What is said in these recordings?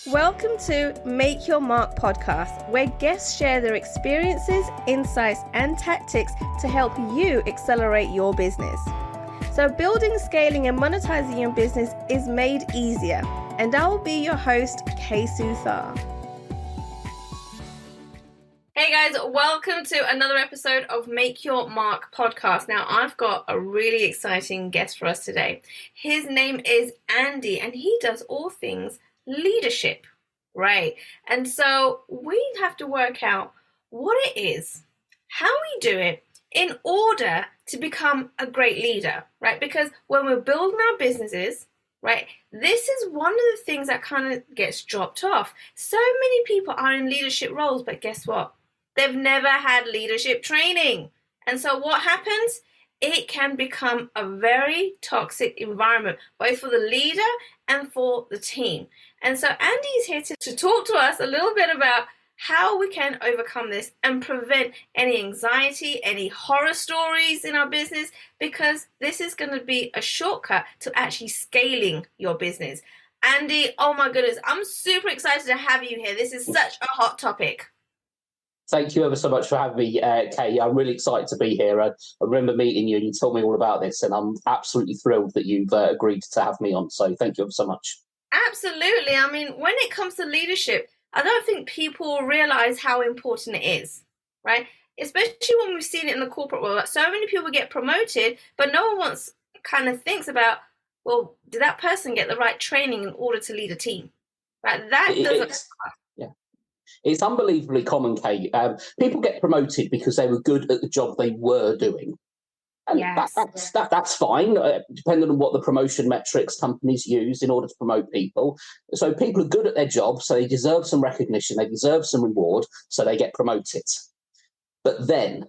Welcome to Make Your Mark podcast, where guests share their experiences, insights, and tactics to help you accelerate your business. So building, scaling, and monetizing your business is made easier. And I will be your host, Suthar. Hey guys, welcome to another episode of Make Your Mark podcast. Now, I've got a really exciting guest for us today. His name is Andy, and he does all things leadership, right? And so we have to work out what it is, how we do it in order to become a great leader, right? Because when we're building our businesses, right, this is one of the things that kind of gets dropped off. So many people are in leadership roles, but guess what? They've never had leadership training. And so what happens? It can become a very toxic environment, both for the leader and for the team. And so Andy is here to talk to us a little bit about how we can overcome this and prevent any anxiety, any horror stories in our business, because this is going to be a shortcut to actually scaling your business. Andy, oh my goodness, I'm super excited to have you here. This is such a hot topic. Thank you ever so much for having me, Kay. I'm really excited to be here. I remember meeting you and you told me all about this, and I'm absolutely thrilled that you've agreed to have me on. So thank you ever so much. Absolutely. I mean, when it comes to leadership, I don't think people realize how important it is, right? Especially when we've seen it in the corporate world. Like, so many people get promoted, but no one kind of thinks about, well, did that person get the right training in order to lead a team? Right? That doesn't. It's unbelievably common, Kate. People get promoted because they were good at the job they were doing. And yes. that's fine, depending on what the promotion metrics companies use in order to promote people. So people are good at their job, so they deserve some recognition, they deserve some reward, so they get promoted. But then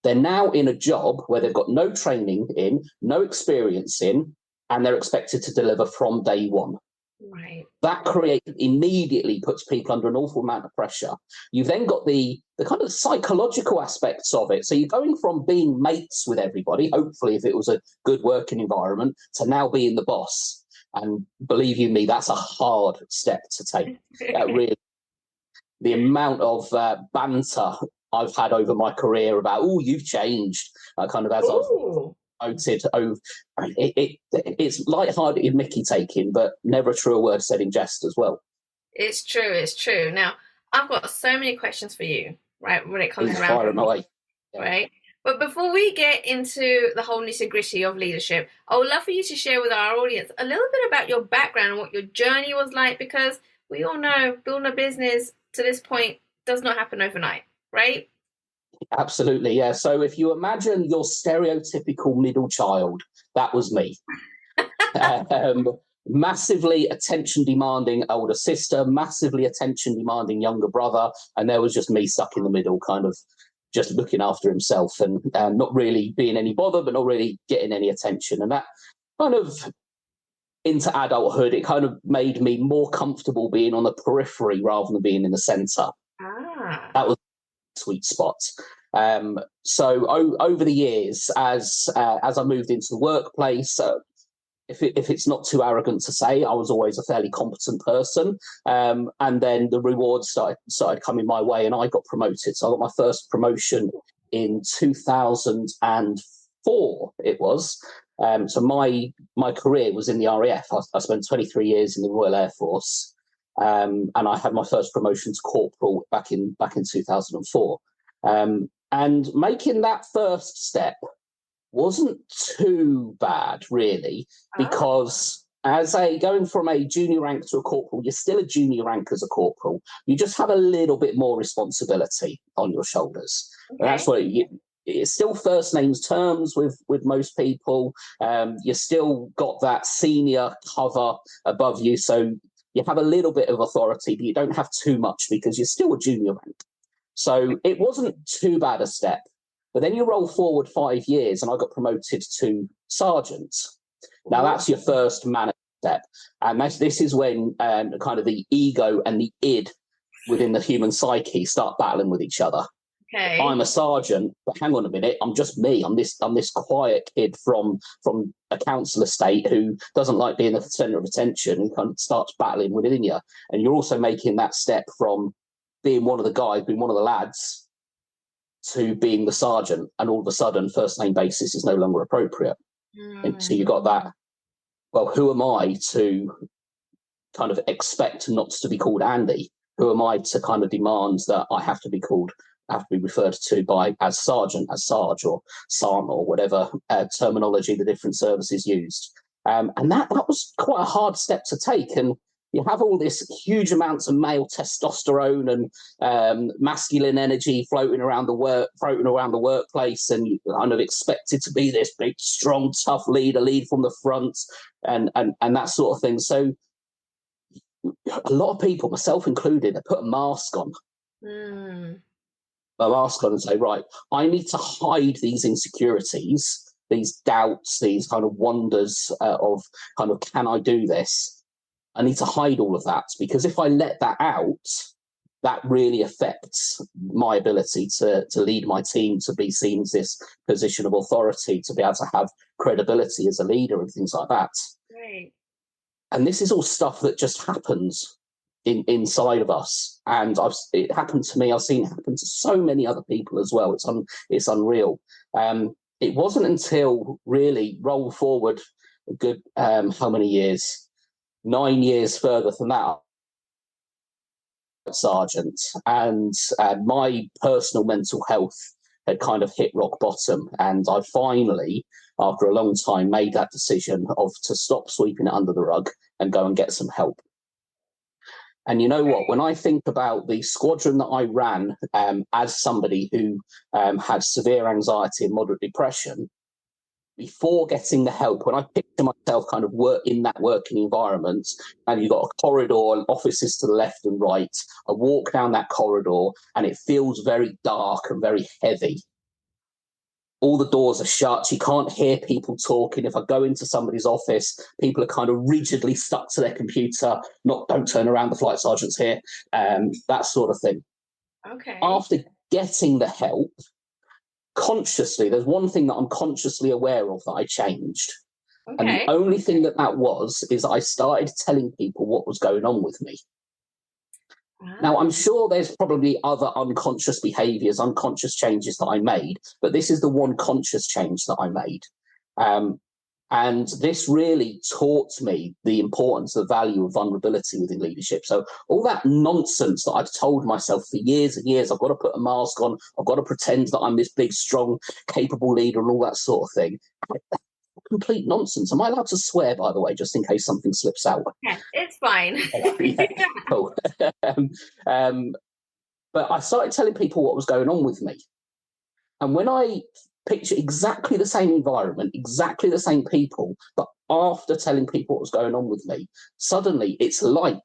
they're now in a job where they've got no training in, no experience in, and they're expected to deliver from day one. Right. That immediately puts people under an awful amount of pressure. You've then got the kind of psychological aspects of it. So you're going from being mates with everybody, hopefully if it was a good working environment, to now being the boss. And believe you me, that's a hard step to take. Really, the amount of banter I've had over my career about, oh, you've changed, kind of as I was promoted. It's light-hearted Mickey taking, but never a truer word said in jest as well. It's true. Now, I've got so many questions for you, right, when it comes around. Right? But before we get into the whole nitty-gritty of leadership, I would love for you to share with our audience a little bit about your background and what your journey was like, because we all know building a business to this point does not happen overnight, right? Absolutely, yeah. So if you imagine your stereotypical middle child, that was me. Massively attention-demanding older sister, massively attention-demanding younger brother, and there was just me stuck in the middle, kind of just looking after himself and not really being any bother, but not really getting any attention. And that kind of, into adulthood, it kind of made me more comfortable being on the periphery rather than being in the centre. That was a sweet spot. So over the years, as I moved into the workplace, if it's not too arrogant to say, I was always a fairly competent person. And then the rewards started coming my way and I got promoted. So I got my first promotion in 2004, it was. So my career was in the RAF. I spent 23 years in the Royal Air Force. And I had my first promotion to corporal back in 2004. And making that first step wasn't too bad, really, because going from a junior rank to a corporal, you're still a junior rank as a corporal. You just have a little bit more responsibility on your shoulders. Okay. And that's what it's still first names terms with most people. You still got that senior cover above you, so you have a little bit of authority, but you don't have too much because you're still a junior rank. So it wasn't too bad a step. But then you roll forward 5 years and I got promoted to sergeant. Now that's your first manager step. And this is when kind of the ego and the id within the human psyche start battling with each other. Okay. I'm a sergeant, but hang on a minute, I'm just me. I'm this quiet kid from a council estate who doesn't like being the centre of attention and kind of starts battling within you. And you're also making that step from being one of the guys, being one of the lads, to being the sergeant, and all of a sudden first name basis is no longer appropriate. And so you got that, well, who am I to kind of expect not to be called Andy? Who am I to kind of demand that I have to be referred to by as sergeant, as sarge, or san, or whatever terminology the different services used. And that was quite a hard step to take. And you have all this huge amounts of male testosterone and masculine energy floating around the workplace, and you're kind of expected to be this big, strong, tough leader, lead from the front, and that sort of thing. So a lot of people, myself included, they put a mask on. A mask on and say, right, I need to hide these insecurities, these doubts, these kind of wonders of kind of, can I do this? I need to hide all of that, because if I let that out, that really affects my ability to lead my team, to be seen as this position of authority, to be able to have credibility as a leader and things like that. Right. And this is all stuff that just happens inside of us. And it happened to me. I've seen it happen to so many other people as well. It's unreal. It wasn't until really roll forward a good, how many years? 9 years further than that, sergeant, and my personal mental health had kind of hit rock bottom, and I finally, after a long time, made that decision to stop sweeping it under the rug and go and get some help. And you know what? When I think about the squadron that I ran as somebody who had severe anxiety and moderate depression, before getting the help, when I picture myself kind of in that working environment, and you've got a corridor and offices to the left and right, I walk down that corridor and it feels very dark and very heavy. All the doors are shut. You can't hear people talking. If I go into somebody's office, people are kind of rigidly stuck to their computer. Don't turn around, the flight sergeant's here. That sort of thing. Okay. After getting the help, consciously, there's one thing that I'm consciously aware of that I changed. Okay. And the only thing that was is I started telling people what was going on with me. Now, I'm sure there's probably other unconscious behaviors, unconscious changes that I made, but this is the one conscious change that I made. And this really taught me the importance, the value of vulnerability within leadership. So all that nonsense that I'd told myself for years and years, I've got to put a mask on, I've got to pretend that I'm this big, strong, capable leader and all that sort of thing. Complete nonsense. Am I allowed to swear, by the way, just in case something slips out? Yeah, it's fine. Yeah, cool. But I started telling people what was going on with me. And when I picture exactly the same environment, exactly the same people, but after telling people what was going on with me, suddenly it's light.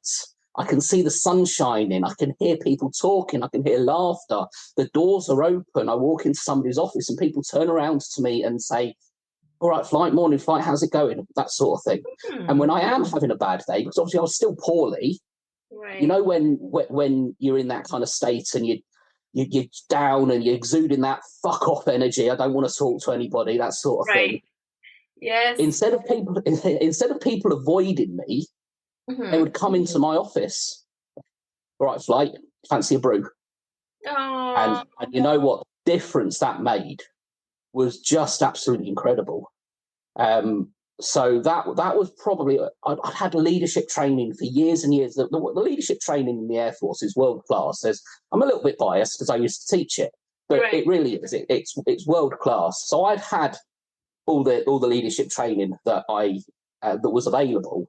I can see the sun shining. I can hear people talking. I can hear laughter. The doors are open. I walk into somebody's office and people turn around to me and say, all right, flight, morning flight, how's it going? That sort of thing. And when I am having a bad day, because obviously I was still poorly, right. You know, when you're in that kind of state and you're down and you're exuding that fuck off energy, I don't want to talk to anybody, that sort of thing. Yes. Instead of people avoiding me, they would come into my office. All right, flight, fancy a brew. And you know what difference that made was just absolutely incredible. So that was probably, I'd had leadership training for years and years. The leadership training in the Air Force is world class. I'm a little bit biased because I used to teach it, but It really is. It's world class. So I'd had all the leadership training that that was available,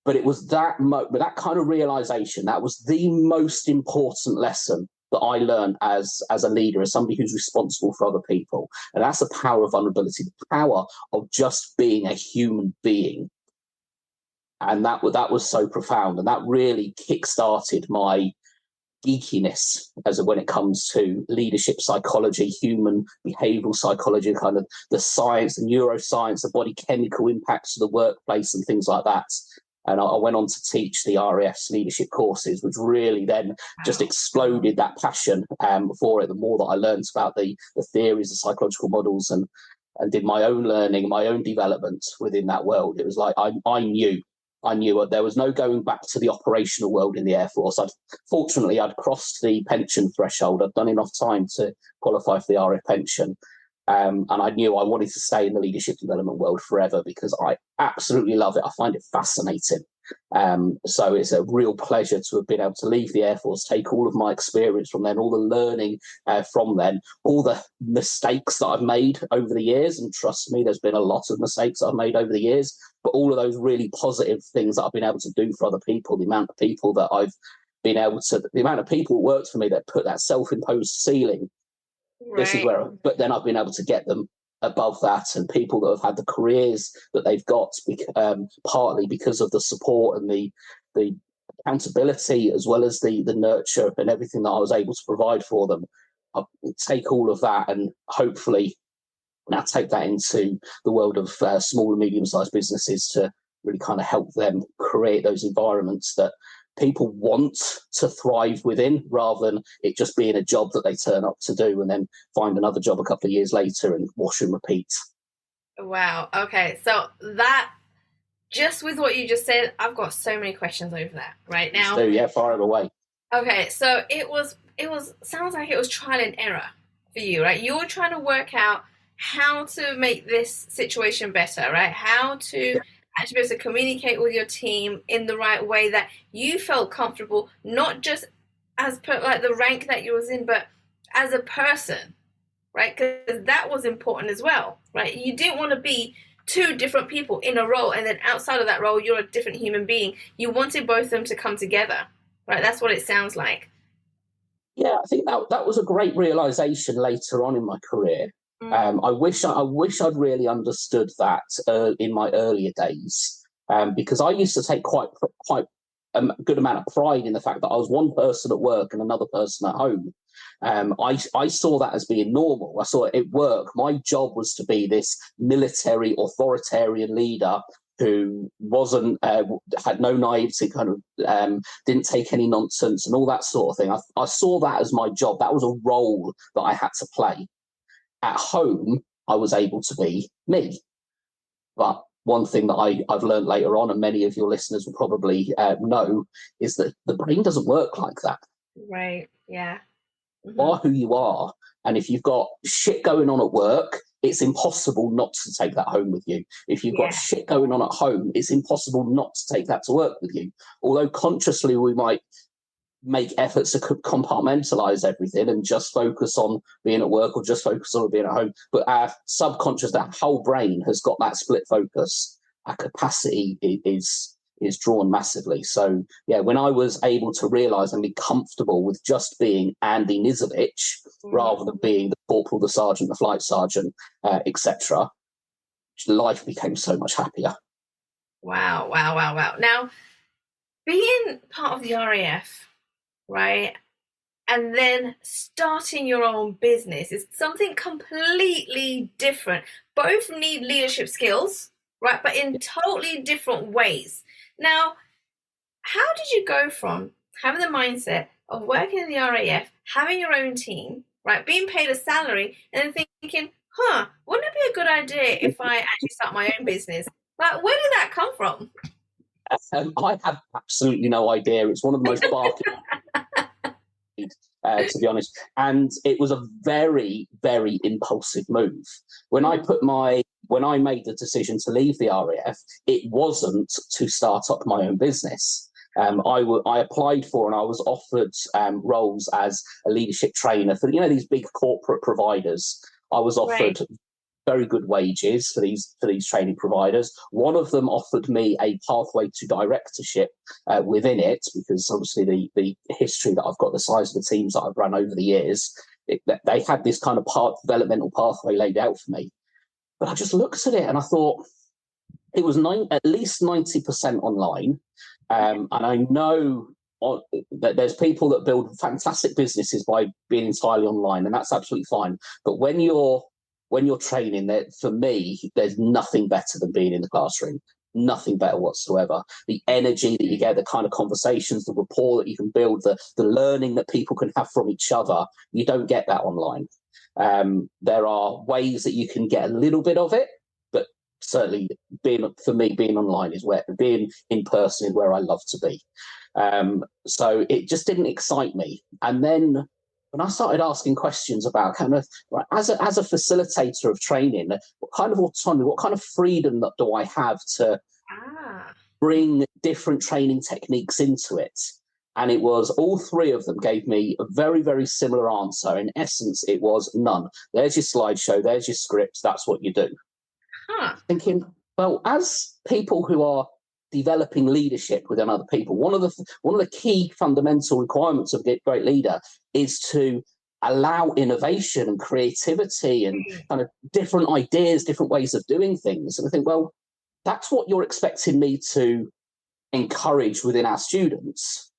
but it was that kind of realization that was the most important lesson that I learned as a leader, as somebody who's responsible for other people. And that's the power of vulnerability, the power of just being a human being. And that was so profound. And that really kick-started my geekiness when it comes to leadership psychology, human behavioral psychology, kind of the science, the neuroscience, the body chemical impacts of the workplace and things like that. And I went on to teach the RAF's leadership courses, which really then just exploded that passion for it. The more that I learned about the theories, the psychological models, and did my own learning, my own development within that world, it was like I knew there was no going back to the operational world in the Air Force. Fortunately, I'd crossed the pension threshold. I'd done enough time to qualify for the RAF pension. And I knew I wanted to stay in the leadership development world forever because I absolutely love it. I find it fascinating. So it's a real pleasure to have been able to leave the Air Force, take all of my experience from then, all the learning from then, all the mistakes that I've made over the years. And trust me, there's been a lot of mistakes I've made over the years, but all of those really positive things that I've been able to do for other people, the amount of people that I've been able to, the amount of people who worked for me that put that self-imposed ceiling. Right. This is where, but then I've been able to get them above that, and people that have had the careers that they've got, partly because of the support and the accountability, as well as the nurture and everything that I was able to provide for them. I'll take all of that and hopefully now take that into the world of small and medium-sized businesses to really kind of help them create those environments that people want to thrive within, rather than it just being a job that they turn up to do and then find another job a couple of years later and wash and repeat. Wow. Okay. So that, just with what you just said, I've got so many questions over that right now. So yeah, fire it away. Okay. So it was sounds like it was trial and error for you, right? You were trying to work out how to make this situation better, right? How to actually be able to communicate with your team in the right way that you felt comfortable, not just as per like the rank that you was in, but as a person, right? Because that was important as well, right? You didn't want to be two different people in a role, and then outside of that role, you're a different human being. You wanted both of them to come together, right? That's what it sounds like. Yeah, I think that was a great realization later on in my career. I wish I'd really understood that in my earlier days, because I used to take quite a good amount of pride in the fact that I was one person at work and another person at home. I saw that as being normal. I saw it at work. My job was to be this military authoritarian leader who wasn't had no naivety, kind of didn't take any nonsense and all that sort of thing. I saw that as my job. That was a role that I had to play. At home, I was able to be me. But one thing that I've learned later on, and many of your listeners will probably know, is that the brain doesn't work like that. Right, yeah. You are who you are. And if you've got shit going on at work, it's impossible not to take that home with you. If you've got shit going on at home, it's impossible not to take that to work with you. Although consciously we might make efforts to compartmentalize everything and just focus on being at work or just focus on being at home. But our subconscious, that whole brain has got that split focus. Our capacity is drawn massively. So yeah, when I was able to realize and be comfortable with just being Andy Nisevic rather than being the corporal, the sergeant, the flight sergeant, etc., life became so much happier. Wow. Now, being part of the RAF, right, and then starting your own business is something completely different. Both need leadership skills, right, but in totally different ways. Now, how did you go from having the mindset of working in the RAF, having your own team, right, being paid a salary, and then thinking, wouldn't it be a good idea if I actually start my own business? Like, where did that come from? I have absolutely no idea. It's one of the most barking, to be honest. And it was a very, very impulsive move. When I made the decision to leave the RAF, it wasn't to start up my own business. I applied for and I was offered roles as a leadership trainer for these big corporate providers. I was offered very good wages for these training providers. One of them offered me a pathway to directorship within it, because obviously the history that I've got, the size of the teams that I've run over the years, they had this kind of developmental pathway laid out for me. But I just looked at it and I thought it was at least 90% online. And I know that there's people that build fantastic businesses by being entirely online, and that's absolutely fine. But when you're training, for me, there's nothing better than being in the classroom. nothing better whatsoever. The energy that you get, the kind of conversations, the rapport that you can build, the learning that people can have from each other, you don't get that online. There are ways that you can get a little bit of it, but certainly being online is where, being in person is where I love to be. So it just didn't excite me. And then when I started asking questions about kind of, right, as a facilitator of training, what kind of autonomy, what kind of freedom do I have to bring different training techniques into it? And it was all three of them gave me a very, very similar answer. In essence, it was none. There's your slideshow, there's your scripts, that's what you do. Thinking, well, as people who are developing leadership within other people, one of the key fundamental requirements of a great leader is to allow innovation and creativity and kind of different ideas, different ways of doing things. And I think, well, that's what you're expecting me to encourage within our students.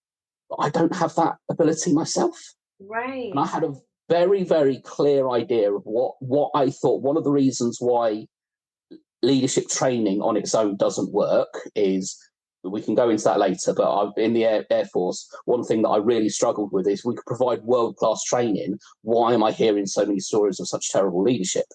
But I don't have that ability myself. Right. And I had a very, very clear idea of what I thought one of the reasons why leadership training on its own doesn't work is, we can go into that later, but in the Air Force, one thing that I really struggled with is we could provide world-class training. Why am I hearing so many stories of such terrible leadership?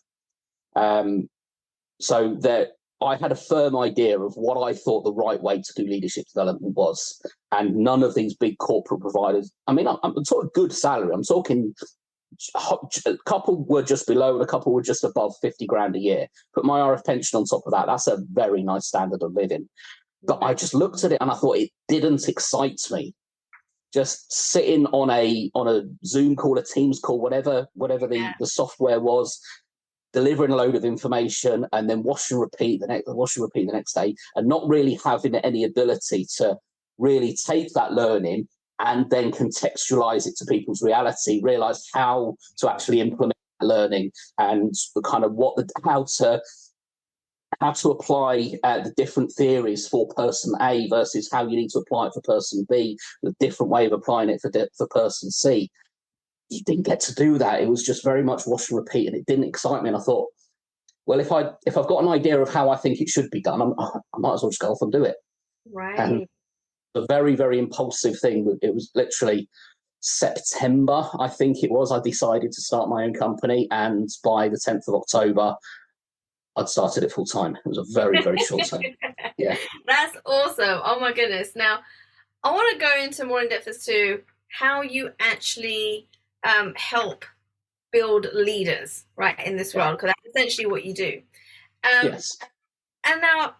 So that I had a firm idea of what I thought the right way to do leadership development was. And none of these big corporate providers, I mean, I'm talking good salary. I'm talking a couple were just below and a couple were just above 50 grand a year. Put my RF pension on top of that, that's a very nice standard of living. But I just looked at it and I thought it didn't excite me. Just sitting on a Zoom call, a Teams call, whatever the software was, delivering a load of information and then wash and repeat the next day, and not really having any ability to really take that learning and then contextualize it to people's reality, realize how to actually implement learning and the kind of how to apply the different theories for person A versus how you need to apply it for person B, the different way of applying it for person C. You didn't get to do that. It was just very much wash and repeat, and it didn't excite me. And I thought, well, if I've got an idea of how I think it should be done, I might as well just go off and do it. Right. And a very, very impulsive thing. It was literally September, I think it was, I decided to start my own company, and by the 10th of October, I'd started it full time. It was a very, very short time. Yeah. That's awesome. Oh my goodness. Now, I want to go into more in depth as to how you actually help build leaders, right, in this world, because that's essentially what you do. Yes. And now,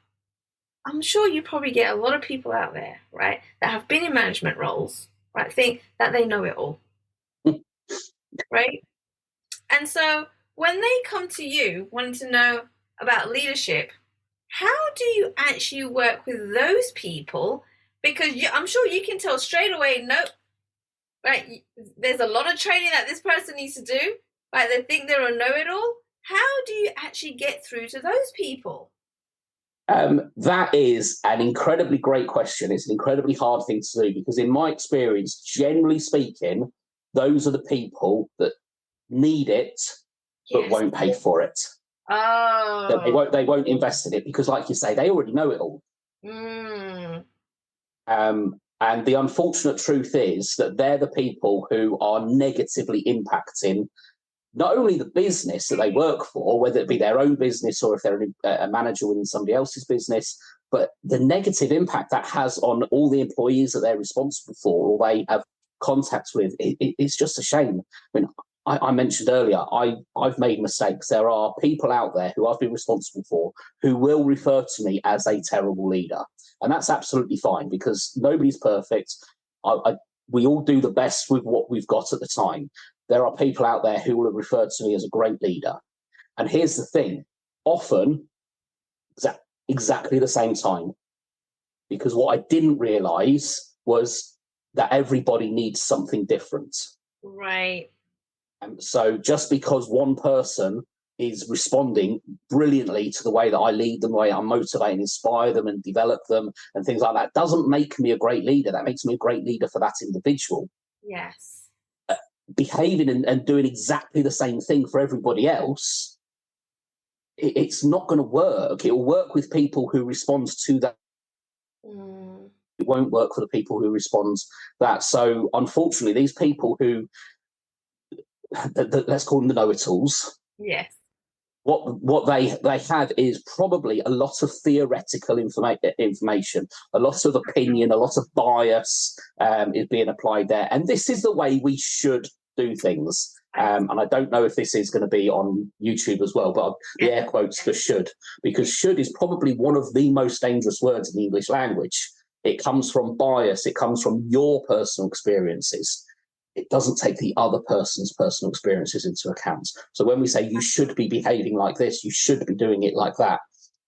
I'm sure you probably get a lot of people out there, right, that have been in management roles, right, think that they know it all, right? And so when they come to you wanting to know about leadership, how do you actually work with those people? Because I'm sure you can tell straight away, nope, right, there's a lot of training that this person needs to do, right? They think they're a know-it-all. How do you actually get through to those people? That is an incredibly great question. It's an incredibly hard thing to do because, in my experience, generally speaking, those are the people that need it but won't pay for it. Oh. They won't invest in it because, like you say, they already know it all. And the unfortunate truth is that they're the people who are negatively impacting not only the business that they work for, whether it be their own business or if they're a manager within somebody else's business, but the negative impact that has on all the employees that they're responsible for or they have contact with. It's just a shame. I mean, I mentioned earlier, I've made mistakes. There are people out there who I've been responsible for who will refer to me as a terrible leader. And that's absolutely fine because nobody's perfect. We all do the best with what we've got at the time. There are people out there who will refer to me as a great leader. And here's the thing, often exactly the same time. Because what I didn't realize was that everybody needs something different. Right. So just because one person is responding brilliantly to the way that I lead them, the way I motivate and inspire them and develop them and things like that, doesn't make me a great leader. That makes me a great leader for that individual. Yes. Behaving and doing exactly the same thing for everybody else it's not going to work. It will work with people who respond to that. It won't work for the people who respond that. So unfortunately, these people who, let's call them the know-it-alls. Yes. What they have is probably a lot of theoretical information, a lot of opinion, a lot of bias is being applied there. And this is the way we should do things. And I don't know if this is going to be on YouTube as well, but the air quotes for should, because should is probably one of the most dangerous words in the English language. It comes from bias. It comes from your personal experiences. It doesn't take the other person's personal experiences into account. So when we say you should be behaving like this, you should be doing it like that,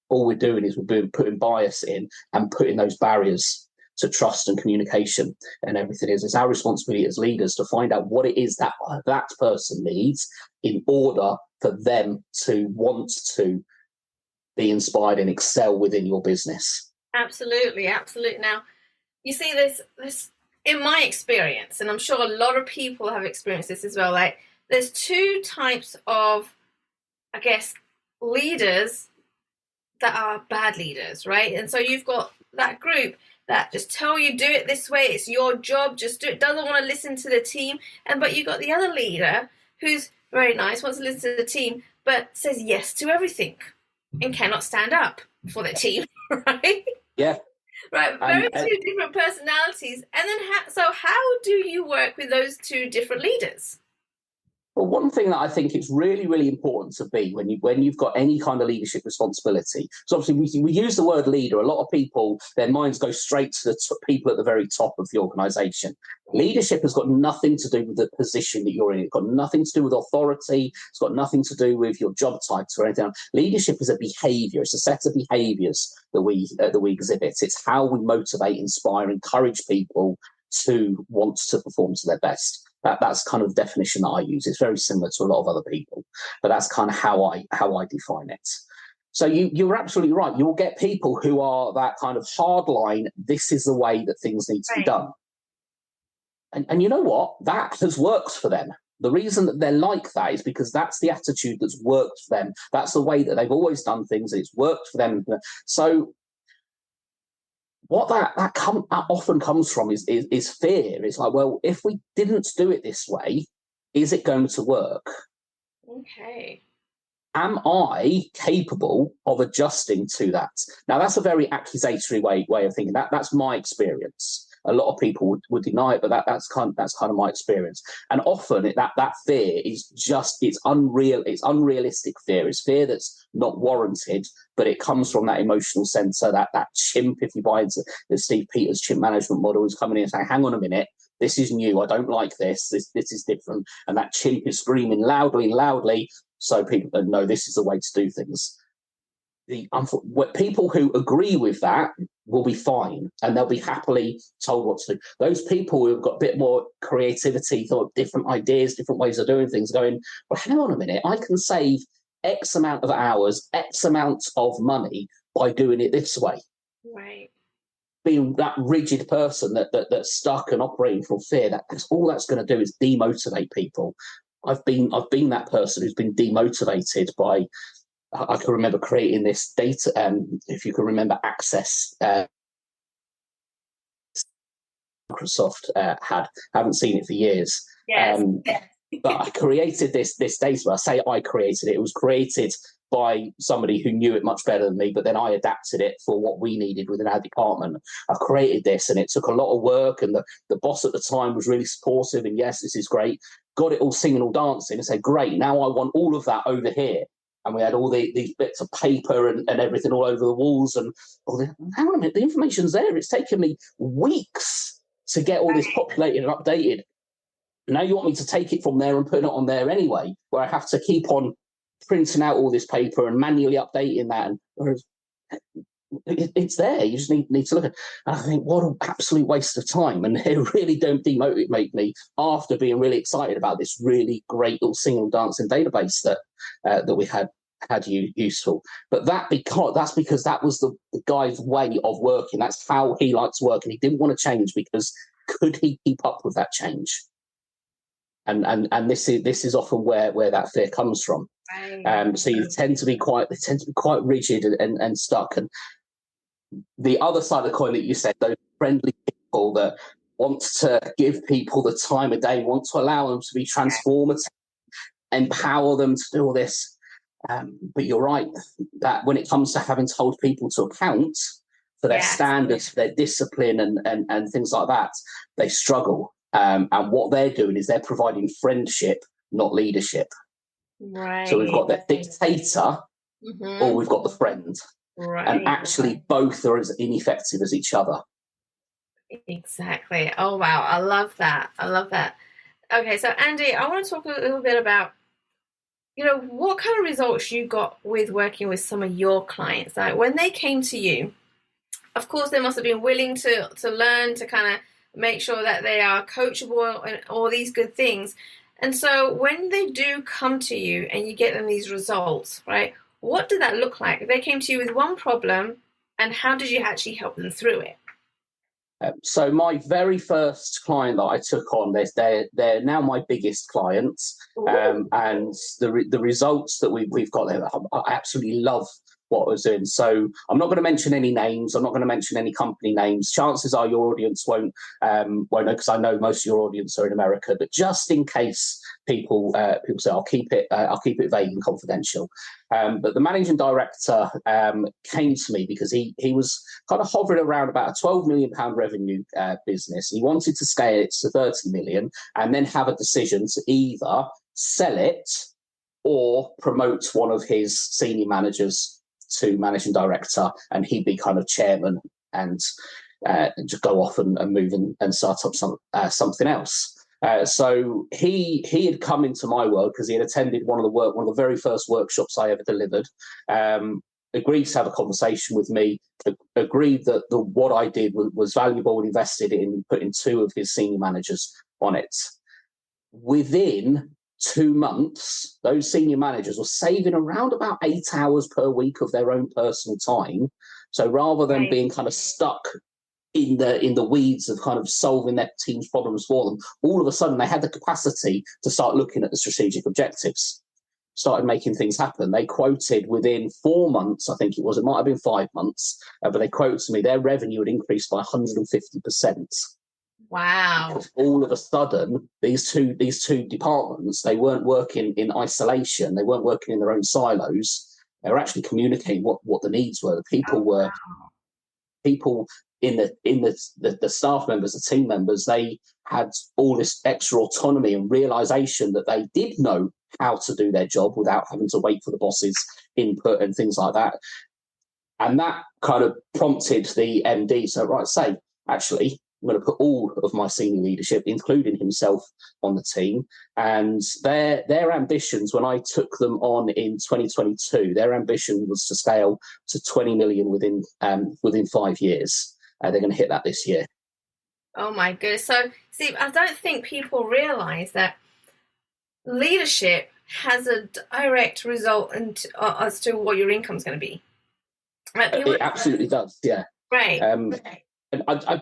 all we're doing is putting bias in and putting those barriers to trust and communication and everything is. It's our responsibility as leaders to find out what it is that that person needs in order for them to want to be inspired and excel within your business. Absolutely, absolutely. Now, you see this in my experience, and I'm sure a lot of people have experienced this as well, like there's two types of, I guess, leaders that are bad leaders, right? And so you've got that group that just tell you do it this way, it's your job, just do it, doesn't want to listen to the team. But you've got the other leader who's very nice, wants to listen to the team, but says yes to everything and cannot stand up for the team, right? Yeah. Right, very two different personalities. And then, how do you work with those two different leaders? Well, one thing that I think it's really, really important to be when you've got any kind of leadership responsibility. So obviously we use the word leader. A lot of people, their minds go straight to the people at the very top of the organisation. Leadership has got nothing to do with the position that you're in. It's got nothing to do with authority. It's got nothing to do with your job title or anything else. Leadership is a behaviour. It's a set of behaviours that we exhibit. It's how we motivate, inspire, encourage people to want to perform to their best. That's kind of the definition that I use. It's very similar to a lot of other people, but that's kind of how I define it. So you're absolutely right. You'll get people who are that kind of hard line. This is the way that things need to be done. And you know what? That has worked for them. The reason that they're like that is because that's the attitude that's worked for them. That's the way that they've always done things. It's worked for them. So what that often comes from is fear. It's like, well, if we didn't do it this way, is it going to work? Okay. Am I capable of adjusting to that? Now, that's a very accusatory way of thinking. That's my experience. A lot of people would deny it, but that's kind of my experience. And often that fear is it's unreal. It's unrealistic fear. It's fear that's not warranted, but it comes from that emotional center. That chimp, if you buy into the Steve Peters chimp management model, is coming in and saying, "Hang on a minute, this is new. I don't like this. This is different." And that chimp is screaming loudly and loudly, so people know this is the way to do things. People who agree with that will be fine, and they'll be happily told what to do. Those people who've got a bit more creativity, thought different ideas, different ways of doing things, going, well, hang on a minute, I can save X amount of hours, X amount of money by doing it this way. Right. Being that rigid person that's stuck and operating from fear, that's all that's going to do is demotivate people. I've been that person who's been demotivated by. I can remember creating this data, if you can remember Access, Microsoft haven't seen it for years. Yes. But I created this data. I say I created it. It was created by somebody who knew it much better than me, but then I adapted it for what we needed within our department. I've created this, and it took a lot of work, and the boss at the time was really supportive, and yes, this is great. Got it all singing, all dancing, and said, great, now I want all of that over here. And we had all these bits of paper and everything all over the walls. And hang on a minute, the information's there. It's taken me weeks to get all this populated and updated. Now you want me to take it from there and put it on there anyway, where I have to keep on printing out all this paper and manually updating that. And whereas it's there, you just need to look at it. And I think, what an absolute waste of time. And it really don't demotivate me after being really excited about this really great little single dancing database that we had useful. But that's because that was the guy's way of working. That's how he likes to work, and he didn't want to change because could he keep up with that change? And this is often where that fear comes from. Right. So you tend to be quite rigid and stuck. And the other side of the coin that you said, those friendly people that want to give people the time of day, want to allow them to be transformative, empower them to do all this. But you're right that when it comes to having to hold people to account for their standards, for their discipline and things like that, they struggle. And what they're doing is they're providing friendship, not leadership. Right. So we've got the dictator or we've got the friend. Right. And actually both are as ineffective as each other. Exactly. Oh, wow. I love that. Okay, so Andy, I want to talk a little bit about, what kind of results you got with working with some of your clients. Like when they came to you, of course, they must have been willing to learn, to kind of make sure that they are coachable and all these good things. And so when they do come to you and you get them these results, right, what did that look like? They came to you with one problem, and how did you actually help them through it? So my very first client that I took on, they're now my biggest clients, and the results that we've got there, I absolutely love what I was doing. So I'm not going to mention any names. I'm not going to mention any company names. Chances are your audience won't know, because I know most of your audience are in America. But just in case people say, I'll keep it vague and confidential. But the managing director came to me because he was kind of hovering around about a £12 million revenue business. He wanted to scale it to 30 million and then have a decision to either sell it or promote one of his senior managers to managing director, and he'd be kind of chairman and just go off and move and start up something else. So he had come into my world because he had attended one of the very first workshops I ever delivered. Agreed to have a conversation with me. Agreed that what I did was valuable and invested in putting two of his senior managers on it. Within 2 months, those senior managers were saving around about 8 hours per week of their own personal time. So rather than being kind of stuck in the weeds of kind of solving their team's problems for them, all of a sudden they had the capacity to start looking at the strategic objectives, started making things happen. They quoted within 4 months, I think it might have been 5 months, but they quoted to me their revenue had increased by 150%. Wow. Because all of a sudden, these two departments, they weren't working in isolation. They weren't working in their own silos. They were actually communicating what the needs were. The people were people in the staff members, the team members. They had all this extra autonomy and realization that they did know how to do their job without having to wait for the boss's input and things like that. And that kind of prompted the MD. So, actually, I'm going to put all of my senior leadership, including himself, on the team. And their ambitions, when I took them on in 2022, their ambition was to scale to 20 million within 5 years. They're going to hit that this year. Oh my goodness. So, see, I don't think people realize that leadership has a direct result as to what your income is going to be. It absolutely does, yeah. Right. And I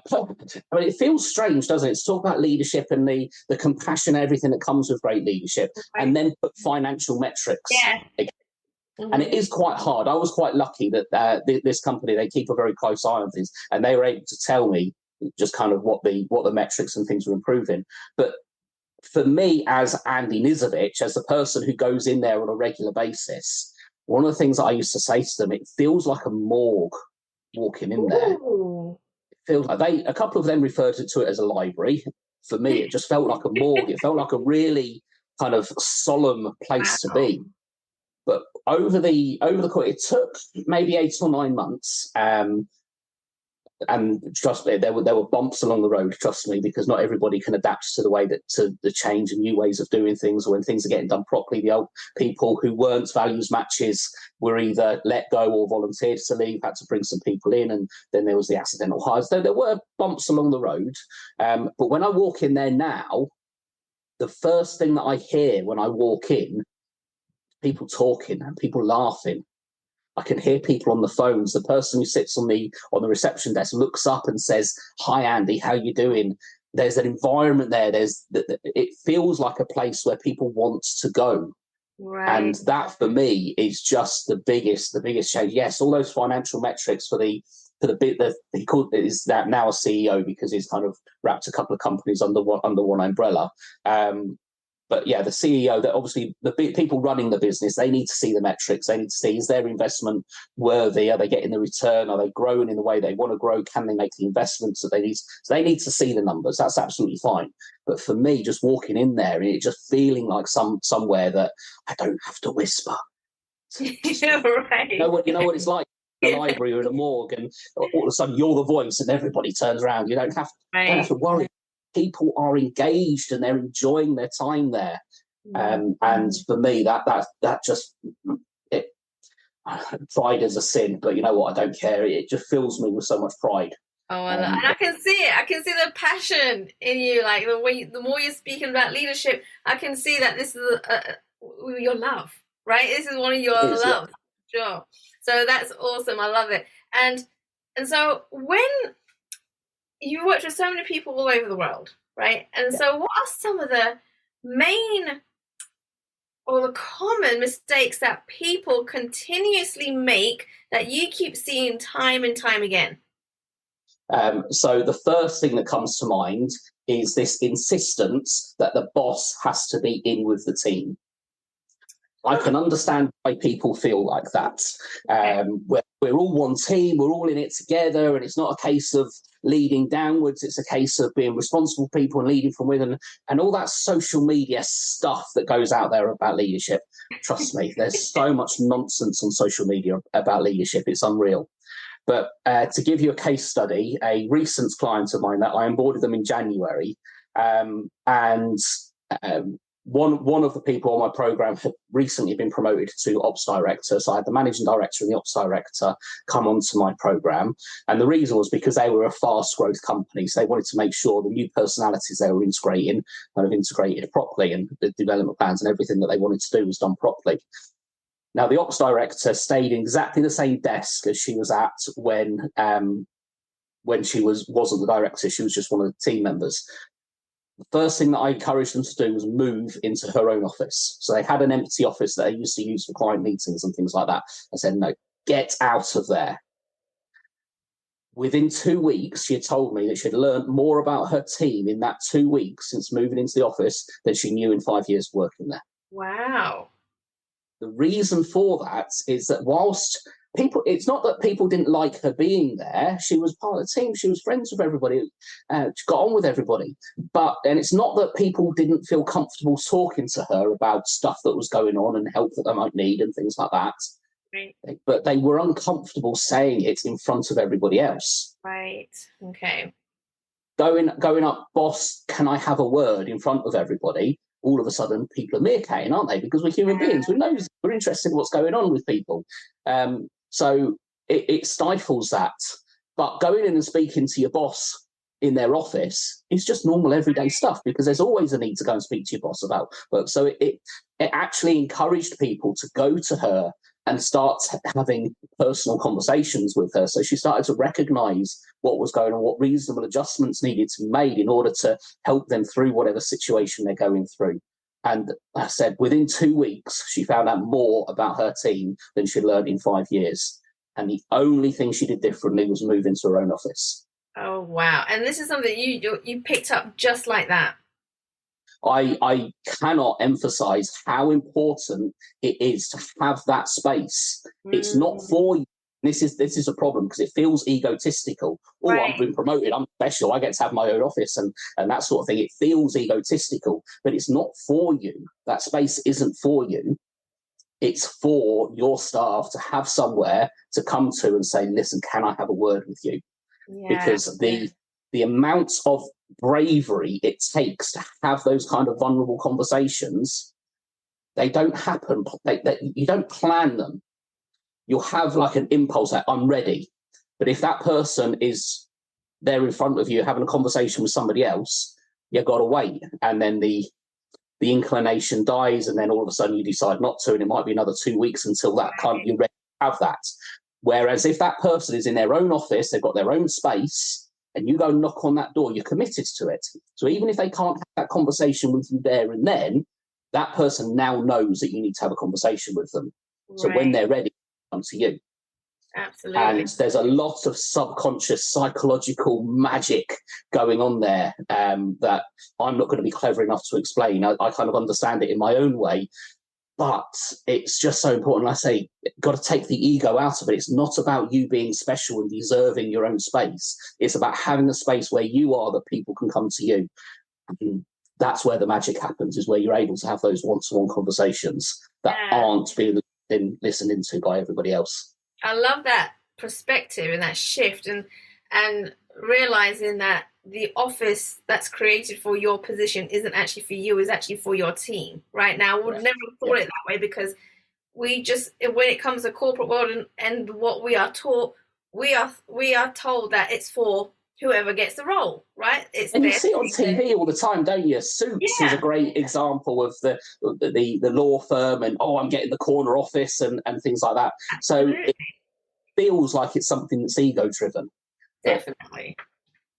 mean, it feels strange, doesn't it, to talk about leadership and the compassion, everything that comes with great leadership, and then put financial metrics. Yeah. And it is quite hard. I was quite lucky that this company, they keep a very close eye on things, and they were able to tell me just kind of what the metrics and things were improving. But for me, as Andy Nisevic, as the person who goes in there on a regular basis, one of the things that I used to say to them, it feels like a morgue walking in there. Feels like a couple of them referred to it as a library. For me, it just felt like a morgue. It felt like a really kind of solemn place to be. But over the course, it took maybe 8 or 9 months. And trust me, there were bumps along the road. Trust me, because not everybody can adapt to the change and new ways of doing things. Or when things are getting done properly, the old people who weren't values matches were either let go or volunteered to leave. Had to bring some people in, and then there was the accidental hires. There were bumps along the road. But when I walk in there now, the first thing that I hear when I walk in, people talking and people laughing. I can hear people on the phones. The person who sits on the reception desk looks up and says, "Hi, Andy, how you doing?" There's an environment there. It feels like a place where people want to go. Right. And that for me is just the biggest change. Yes, all those financial metrics for the bit that he called is that now a CEO because he's kind of wrapped a couple of companies under one umbrella. But yeah, the CEO, that obviously the people running the business, they need to see the metrics. They need to see, is their investment worthy? Are they getting the return? Are they growing in the way they want to grow? Can they make the investments that they need? So they need to see the numbers. That's absolutely fine. But for me, just walking in there and it just feeling like somewhere that I don't have to whisper. Right. You know what it's like in the library or in a morgue, and all of a sudden you're the voice, and everybody turns around. You don't have to worry. People are engaged and they're enjoying their time there. And for me, that just pride is a sin, but you know what? I don't care. It just fills me with so much pride. Oh, and I can see it. I can see the passion in you. Like the more you're speaking about leadership, I can see that this is your love, right? This is one of your loves, yeah. Sure. So that's awesome. I love it. And so when you worked with so many people all over the world, right? And so what are some of the main or the common mistakes that people continuously make that you keep seeing time and time again? So the first thing that comes to mind is this insistence that the boss has to be in with the team. I can understand why people feel like that. We're all one team, we're all in it together, and it's not a case of leading downwards, it's a case of being responsible people and leading from within, and all that social media stuff that goes out there about leadership. Trust me, there's so much nonsense on social media about leadership, it's unreal. But to give you a case study, a recent client of mine that I onboarded them in January, one of the people on my program had recently been promoted to ops director. So I had the managing director and the ops director come onto my program. And the reason was because they were a fast growth company. So they wanted to make sure the new personalities they were integrating kind of integrated properly, and the development plans and everything that they wanted to do was done properly. Now, the ops director stayed in exactly the same desk as she was at when she wasn't the director. She was just one of the team members. The first thing that I encouraged them to do was move into her own office. So they had an empty office that they used to use for client meetings and things like that. I said, no, get out of there. Within 2 weeks, she had told me that she had learned more about her team in that 2 weeks since moving into the office than she knew in 5 years working there. Wow. The reason for that is that whilst it's not that people didn't like her being there. She was part of the team. She was friends with everybody. She got on with everybody. And it's not that people didn't feel comfortable talking to her about stuff that was going on and help that they might need and things like that. Right. But they were uncomfortable saying it in front of everybody else. Right. Okay. Going up, boss, can I have a word in front of everybody? All of a sudden, people are meerkatting, aren't they? Because we're human beings. We're interested in what's going on with people. So it stifles that. But going in and speaking to your boss in their office is just normal everyday stuff, because there's always a need to go and speak to your boss about work. So it actually encouraged people to go to her and start having personal conversations with her. So she started to recognize what was going on, what reasonable adjustments needed to be made in order to help them through whatever situation they're going through. And I said, within 2 weeks, she found out more about her team than she'd learned in 5 years. And the only thing she did differently was move into her own office. Oh, wow. And this is something you picked up just like that. I cannot emphasize how important it is to have that space. It's not for you. This is a problem because it feels egotistical. Oh, right. I've been promoted, I'm special, I get to have my own office and that sort of thing. It feels egotistical, but it's not for you. That space isn't for you. It's for your staff to have somewhere to come to and say, listen, can I have a word with you? Yeah. Because the amount of bravery it takes to have those kind of vulnerable conversations, they don't happen. You don't plan them. You'll have like an impulse that I'm ready. But if that person is there in front of you having a conversation with somebody else, you've got to wait. And then the inclination dies, and then all of a sudden you decide not to, and it might be another 2 weeks until you're ready to have that. Whereas if that person is in their own office, they've got their own space, and you go knock on that door, you're committed to it. So even if they can't have that conversation with you there and then, that person now knows that you need to have a conversation with them. So when they're ready, come to you. Absolutely. And there's a lot of subconscious psychological magic going on there that I'm not going to be clever enough to explain. I kind of understand it in my own way, but it's just so important. I say, got to take the ego out of it. It's not about you being special and deserving your own space. It's about having a space where you are, that people can come to you. And that's where the magic happens, is where you're able to have those one-to-one conversations that aren't being listened into by everybody else. I love that perspective and that shift, and realizing that the office that's created for your position isn't actually for you, is actually for your team. Right now, we would never have thought it that way, because we just, when it comes to corporate world and what we are taught, we are told that it's for whoever gets the role, right? And you see it on TV all the time, don't you? Suits is a great example of the law firm, and I'm getting the corner office and things like that. Absolutely. So it feels like it's something that's ego driven. Definitely.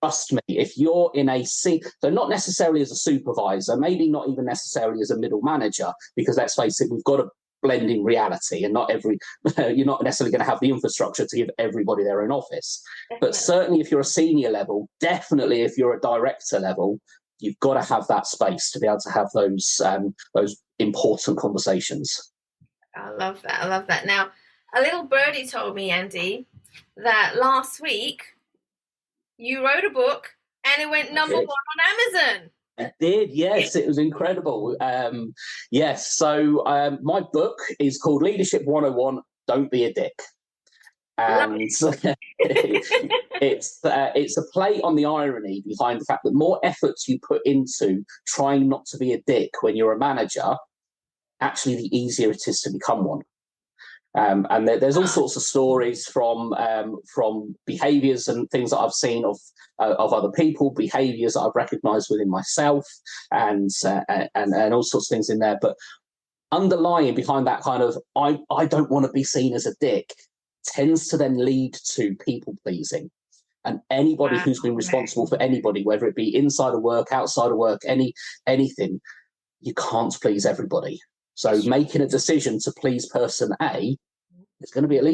Trust me, if you're in a seat, so not necessarily as a supervisor, maybe not even necessarily as a middle manager, because let's face it, we've got to blend in reality, and you're not necessarily going to have the infrastructure to give everybody their own office. Definitely. But certainly if you're a senior level, definitely if you're a director level, you've got to have that space to be able to have those important conversations. I love that. Now, a little birdie told me, Andy, that last week you wrote a book and it went number 1 on Amazon. I did, yes. It was incredible. Yes. So my book is called Leadership 101, Don't Be a Dick. And it's a play on the irony behind the fact that more efforts you put into trying not to be a dick when you're a manager, actually the easier it is to become one. And there's all sorts of stories from behaviours and things that I've seen of other people, behaviours that I've recognised within myself, and all sorts of things in there. But underlying behind that kind of I don't want to be seen as a dick tends to then lead to people pleasing. And anybody who's been responsible for anybody, whether it be inside of work, outside of work, anything, you can't please everybody. So making a decision to please person A, there's going to be at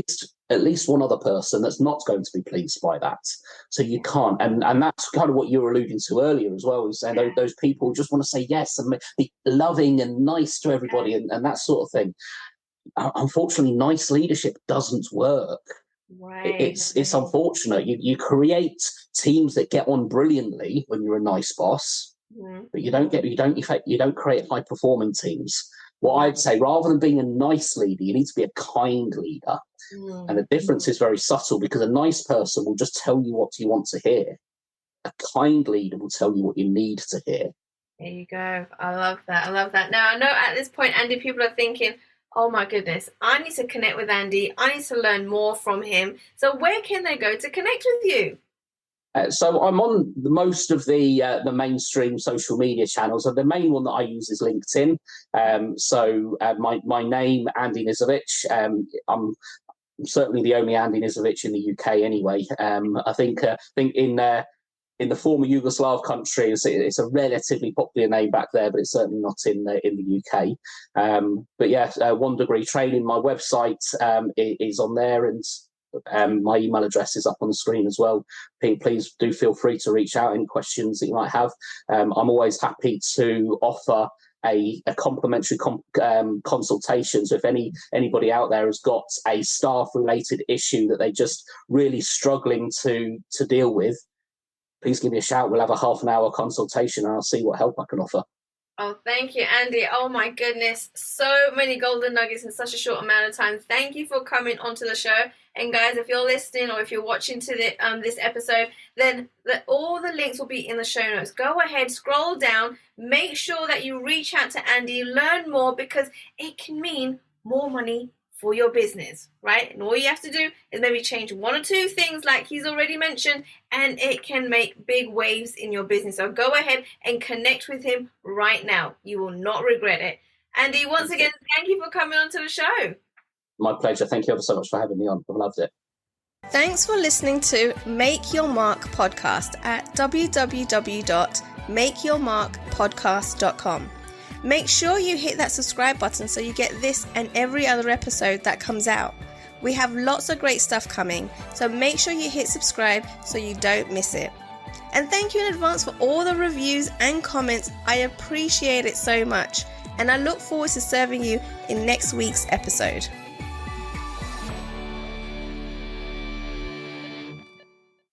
least one other person that's not going to be pleased by that. So you can't, and that's kind of what you were alluding to earlier as well, is saying those people just want to say yes and be loving and nice to everybody and that sort of thing. Unfortunately, nice leadership doesn't work. Right. It's unfortunate. You create teams that get on brilliantly when you're a nice boss, but you don't create high performing teams. What I'd say, rather than being a nice leader, you need to be a kind leader. And the difference is very subtle, because a nice person will just tell you what you want to hear. A kind leader will tell you what you need to hear. There you go. I love that. Now, I know at this point, Andy, people are thinking, oh my goodness, I need to connect with Andy. I need to learn more from him. So where can they go to connect with you? So I'm on most of the mainstream social media channels, and the main one that I use is LinkedIn. My name, Andy Nisevic. I'm certainly the only Andy Nisevic in the UK anyway. I think in the former Yugoslav countries, it's a relatively popular name back there, but it's certainly not in the UK. But yeah, 1 Degree Training, my website is on there, and my email address is up on the screen as well. Please do feel free to reach out, any questions that you might have. I'm always happy to offer a complimentary consultation. So if anybody out there has got a staff related issue that they're just really struggling to deal with, please give me a shout. We'll have a half an hour consultation and I'll see what help I can offer. Oh, thank you, Andy. Oh my goodness. So many golden nuggets in such a short amount of time. Thank you for coming onto the show. And guys, if you're listening or if you're watching to this episode, then all the links will be in the show notes. Go ahead, scroll down, make sure that you reach out to Andy, learn more, because it can mean more money for your business, right? And all you have to do is maybe change 1 or 2 things like he's already mentioned, and it can make big waves in your business. So go ahead and connect with him right now. You will not regret it. Andy, once again, thank you for coming onto the show. My pleasure. Thank you ever so much for having me on. I've loved it. Thanks for listening to Make Your Mark podcast at www.makeyourmarkpodcast.com. Make sure you hit that subscribe button so you get this and every other episode that comes out. We have lots of great stuff coming, so make sure you hit subscribe so you don't miss it. And thank you in advance for all the reviews and comments. I appreciate it so much, and I look forward to serving you in next week's episode.